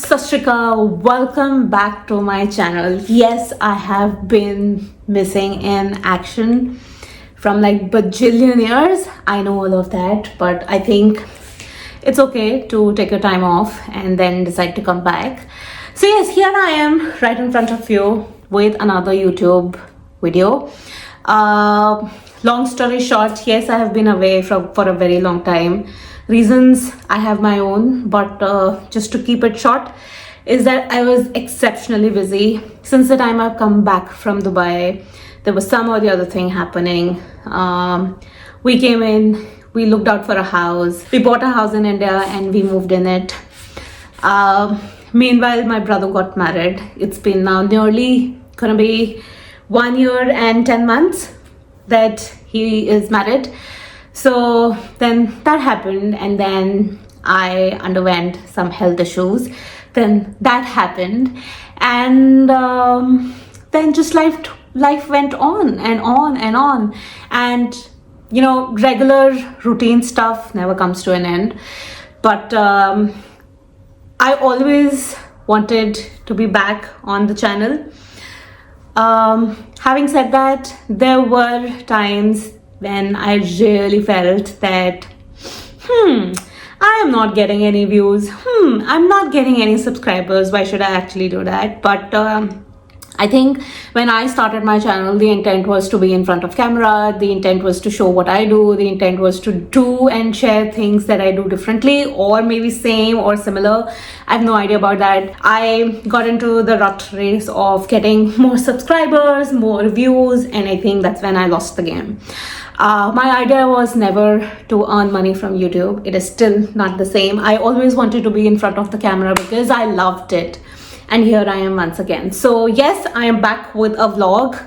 Sat Shri Akal, welcome back to my channel. Yes, I have been missing in action from like bajillion years. I know all of that, but I think it's okay to take your time off and then decide to come back. So yes, here I am right in front of you with another YouTube video. Long story short, yes, I have been away for a very long time. Reasons I have my own, but just to keep it short is that I was exceptionally busy. Since the time I've come back from Dubai, there was some or the other thing happening. We came in, we looked out for a house, we bought a house in India and we moved in it. Meanwhile, my brother got married. It's been now nearly gonna be 1 year and 10 months that he is married. So then that happened, and then I underwent some health issues. Then that happened, and then just life went on and on and on. And you know, regular routine stuff never comes to an end. But I always wanted to be back on the channel. Having said that, there were times when I really felt that I am not getting any views, I'm not getting any subscribers, why should I actually do that? But I think when I started my channel, the intent was to be in front of camera, the intent was to show what I do, the intent was to do and share things that I do differently or maybe same or similar. I have no idea about that. I got into the rat race of getting more subscribers, more views, and I think that's when I lost the game. My idea was never to earn money from YouTube. It is still not the same. I always wanted to be in front of the camera because I loved it. And here I am once again. So yes, I am back with a vlog,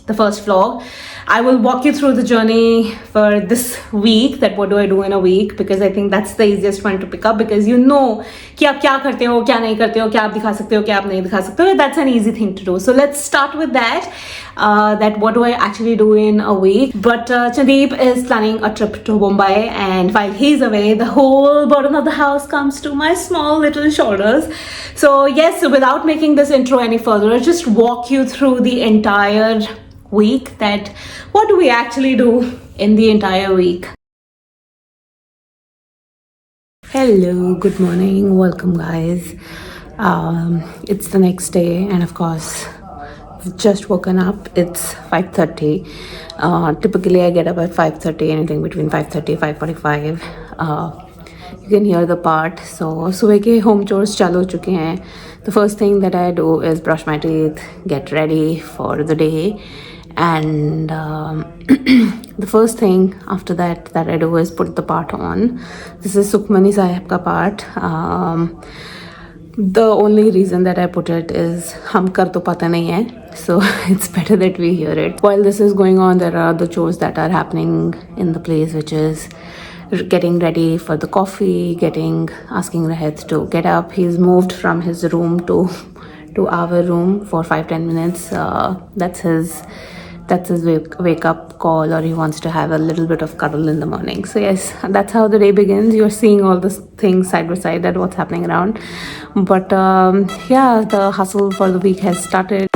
the first vlog. I will walk you through the journey for this week, that what do I do in a week, because I think that's the easiest one to pick up, because you know कि आप क्या करते हो, क्या नहीं करते हो, क्या आप दिखा सकते हो, क्या आप नहीं दिखा सकते हो. That's an easy thing to do. So let's start with that. That what do I actually do in a week. But Chandeep is planning a trip to Mumbai, and while he's away, the whole burden of the house comes to my small little shoulders. So yes, without making this intro any further, I'll just walk you through the entire week, that what do we actually do in the entire week. Hello, good morning, welcome guys. It's the next day, and of course I've just woken up. It's 5:30. Typically I get up at 5:30, anything between 5:30 5:45. You can hear the part. So सुबह के home chores चालू हो चुके हैं. The first thing that I do is brush my teeth, get ready for the day, and the first thing after that I do is put the part on. This is Sukhmani Sahib ka part. The only reason that I put it is hum kar to pata nahi hai, so it's better that we hear it. While this is going on, there are other chores that are happening in the place, which is getting ready for the coffee, asking Rahit to get up. He's moved from his room to our room for 5-10 minutes. That's his wake up call, or he wants to have a little bit of cuddle in the morning. So yes, that's how the day begins. You're seeing all the things side by side, that what's happening around. But yeah, the hustle for the week has started.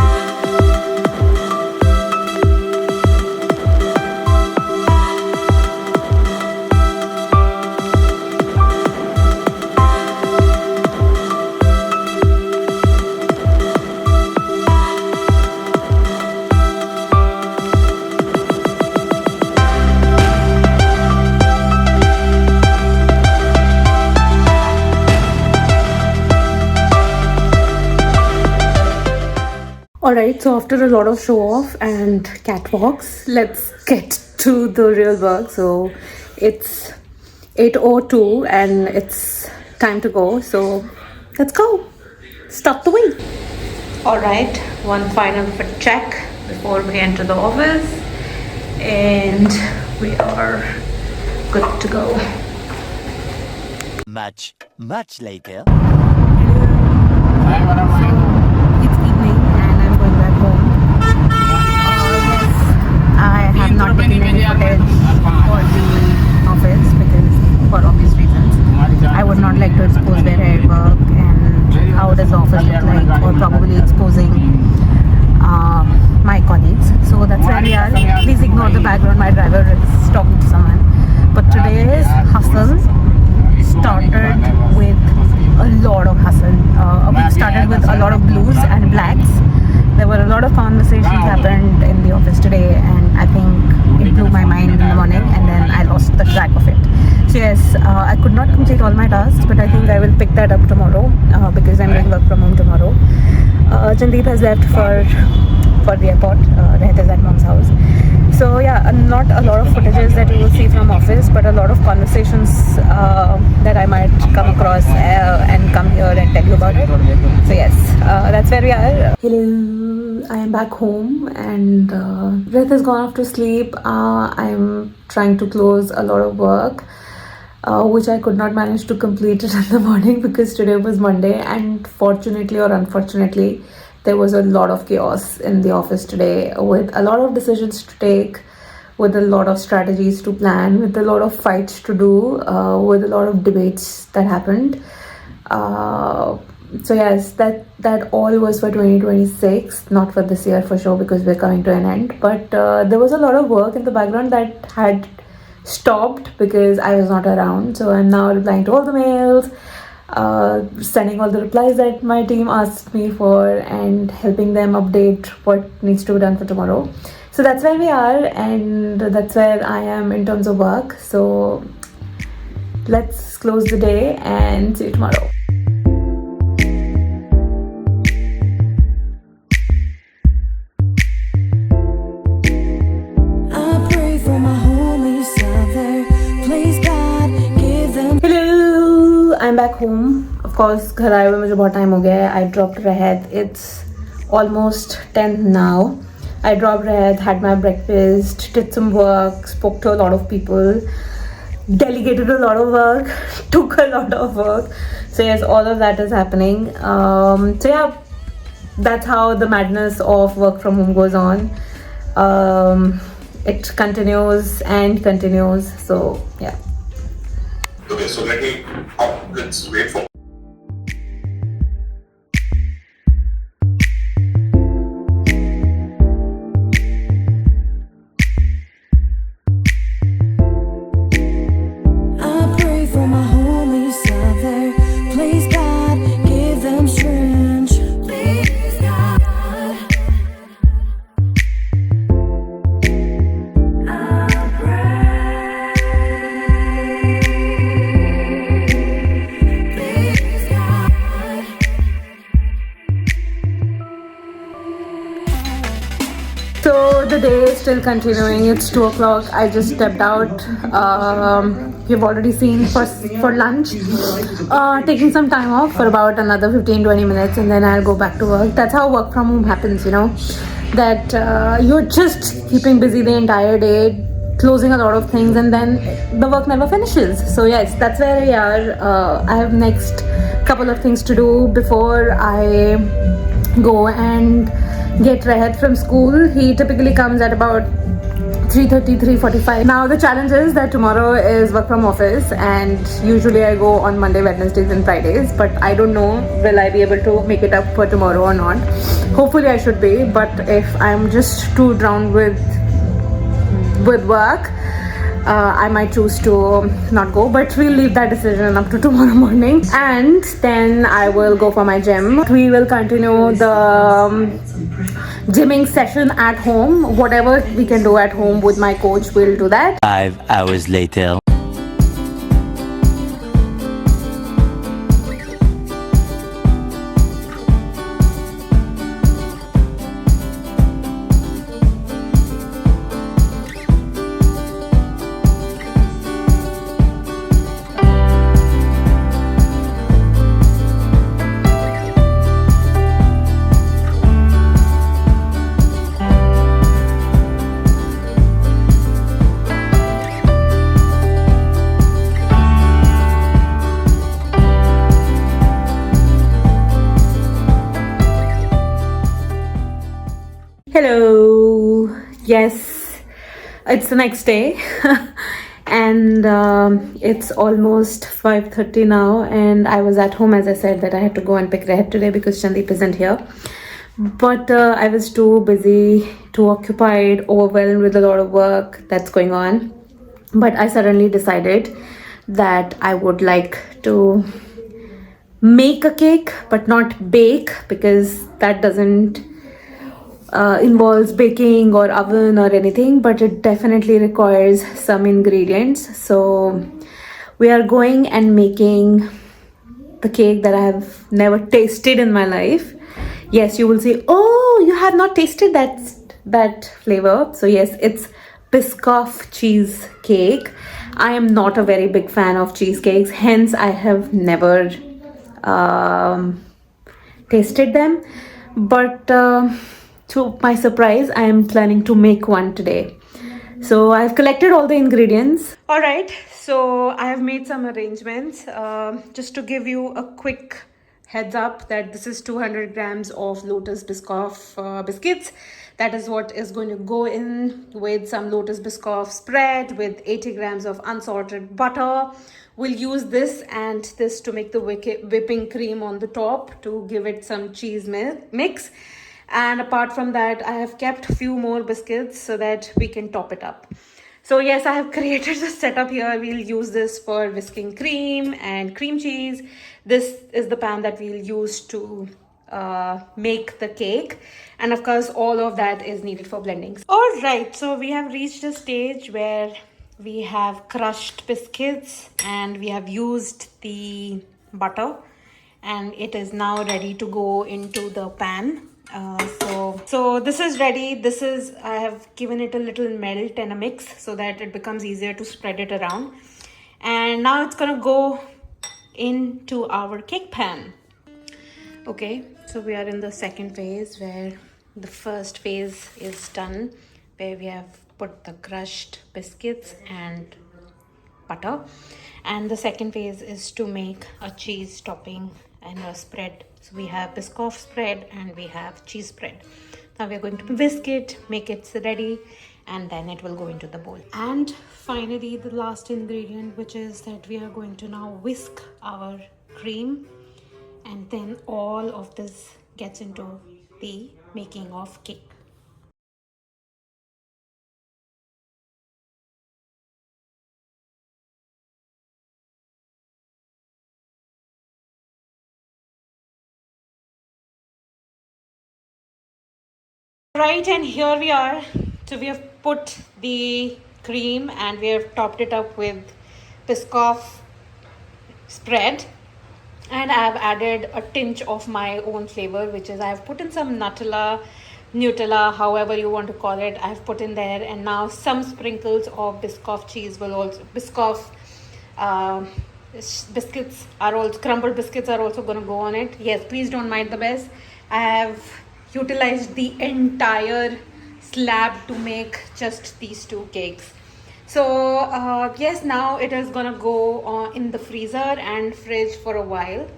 Alright, so after a lot of show off and catwalks, let's get to the real work. So it's 8:02 and it's time to go. So let's go. Start the week. Alright, one final fit check before we enter the office, and we are good to go. Much later. It's evening and I'm going back home. I have not taken any footage for the office because for obvious reasons. I would not like to expose where I work and everyone. Please ignore the background. My driver is talking to someone. But today's hustle started with a lot of hustle. We started with a lot of blues and blacks. There were a lot of conversations happened in the office today, and I think it blew my mind in the morning, and then I lost the track of it. So yes, I could not complete all my tasks, but I think I will pick that up tomorrow because I'm doing work from home tomorrow. Chandeep has left for the airport. Rehat is at mom's house. So yeah, not a lot of footages that you will see from office, but a lot of conversations that I might come across and come here and tell you about it. So yes, that's where we are. Hello, I am back home and Rehat has gone off to sleep. I'm trying to close a lot of work, which I could not manage to complete it in the morning because today was Monday, and fortunately or unfortunately, there was a lot of chaos in the office today with a lot of decisions to take, with a lot of strategies to plan, with a lot of fights to do, with a lot of debates that happened. So yes, that all was for 2026, not for this year for sure because we're coming to an end. But there was a lot of work in the background that had stopped because I was not around. So I'm now replying to all the mails, sending all the replies that my team asked me for, and helping them update what needs to be done for tomorrow. So that's where we are, and that's where I am in terms of work. So let's close the day and see you tomorrow. I'm back home. Of course, घर आए हुए मुझे बहुत time हो गया है. I dropped Rehat. It's almost 10 now. I dropped Rehat, had my breakfast, did some work, spoke to a lot of people, delegated a lot of work, took a lot of work. So yes, all of that is happening. So yeah, that's how the madness of work from home goes on. It continues and continues. So yeah. Okay, so let's wait for. So the day is still continuing. It's 2 o'clock. I just stepped out. You've already seen for lunch. Taking some time off for about another 15-20 minutes, and then I'll go back to work. That's how work from home happens, you know. That you're just keeping busy the entire day, closing a lot of things, and then the work never finishes. So yes, that's where we are. I have next couple of things to do before I go and get Rehat from school. He typically comes at about 3:30, 3:45. Now the challenge is that tomorrow is work from office, and usually I go on Monday, Wednesdays and Fridays, but I don't know will I be able to make it up for tomorrow or not. Hopefully I should be, but if I'm just too drowned with work, I might choose to not go, but we'll leave that decision up to tomorrow morning, and then I will go for my gym. We will continue the gymming session at home. Whatever we can do at home with my coach, we'll do that. 5 hours later. Hello. Yes, it's the next day and it's almost 5:30 now, and I was at home, as I said that I had to go and pick Rehat today because Chandeep isn't here. But I was too busy, too occupied, overwhelmed with a lot of work that's going on. But I suddenly decided that I would like to make a cake but not bake, because that doesn't involves baking or oven or anything, but it definitely requires some ingredients. So we are going and making the cake that I have never tasted in my life. Yes, you will say, oh, you have not tasted that flavor. So yes, it's Biscoff cheesecake. I am not a very big fan of cheesecakes, hence I have never um, tasted them. But to my surprise, I am planning to make one today. So I've collected all the ingredients. All right, so I have made some arrangements. Just to give you a quick heads up that this is 200 grams of Lotus Biscoff biscuits. That is what is going to go in, with some Lotus Biscoff spread with 80 grams of unsalted butter. We'll use this and this to make the whipping cream on the top to give it some cheese mix. And apart from that, I have kept a few more biscuits so that we can top it up. So yes, I have created the setup here. We'll use this for whisking cream and cream cheese. This is the pan that we'll use to make the cake, and of course all of that is needed for blending. All right, so we have reached a stage where we have crushed biscuits and we have used the butter, and it is now ready to go into the pan. So this is ready. I have given it a little melt and a mix so that it becomes easier to spread it around. And now it's gonna go into our cake pan. Okay, so we are in the second phase, where the first phase is done, where we have put the crushed biscuits and butter, and the second phase is to make a cheese topping and a spread. So we have Biscoff spread and we have cheese spread. Now we are going to whisk it, make it ready, and then it will go into the bowl. And finally, the last ingredient, which is that we are going to now whisk our cream, and then all of this gets into the making of cake. Right, and here we are. So we have put the cream and we have topped it up with Biscoff spread, and I have added a tinge of my own flavor, which is I have put in some Nutella, however you want to call it. I have put in there, and now some sprinkles of Biscoff cheese will also uh, biscuits are also crumbled biscuits are also going to go on it. Yes, please don't mind the mess. I have utilized the entire slab to make just these two cakes. So yes, now it is gonna go in the freezer and fridge for a while,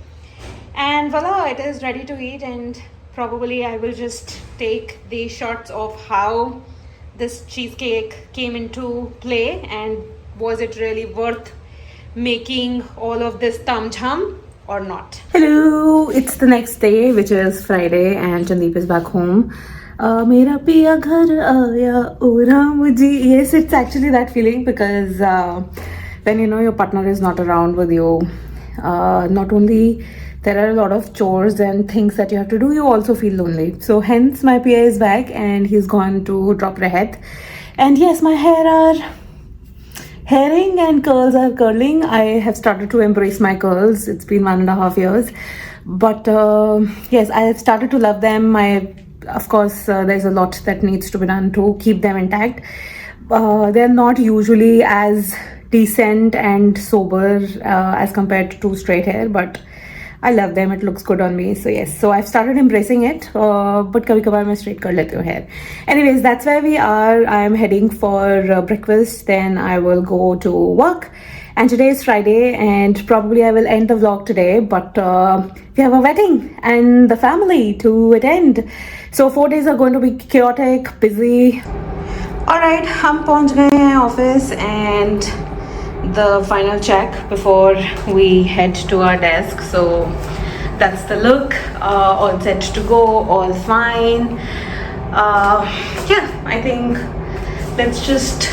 and voila, it is ready to eat. And probably I will just take the shots of how this cheesecake came into play, and was it really worth making all of this tamjham or not. Hello, it's the next day, which is Friday, and Chandeep is back home. Mera piya ghar aaya, oh Ramji. Yes, it's actually that feeling, because when you know your partner is not around with you, not only there are a lot of chores and things that you have to do, you also feel lonely. So hence my PA is back and he's gone to drop Rehat. And yes, my hairing and curls are curling. I have started to embrace my curls. It's been 1.5 years, but yes, I have started to love them. Of course, there's a lot that needs to be done to keep them intact. They're not usually as decent and sober as compared to straight hair, but I love them. It looks good on me. So yes, so I've started embracing it. But kabhi kabhar main straight kar leti hu hair. Anyways, that's where we are. I'm heading for breakfast. Then I will go to work. And today is Friday, and probably I will end the vlog today. But we have a wedding and the family to attend. So 4 days are going to be chaotic, busy. All right, हम पहुंच गए हैं office, and the final check before we head to our desk. So that's the look. All set to go, all fine. Yeah, I think let's just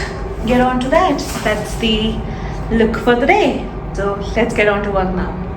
get on to that. That's the look for the day. So let's get on to work now.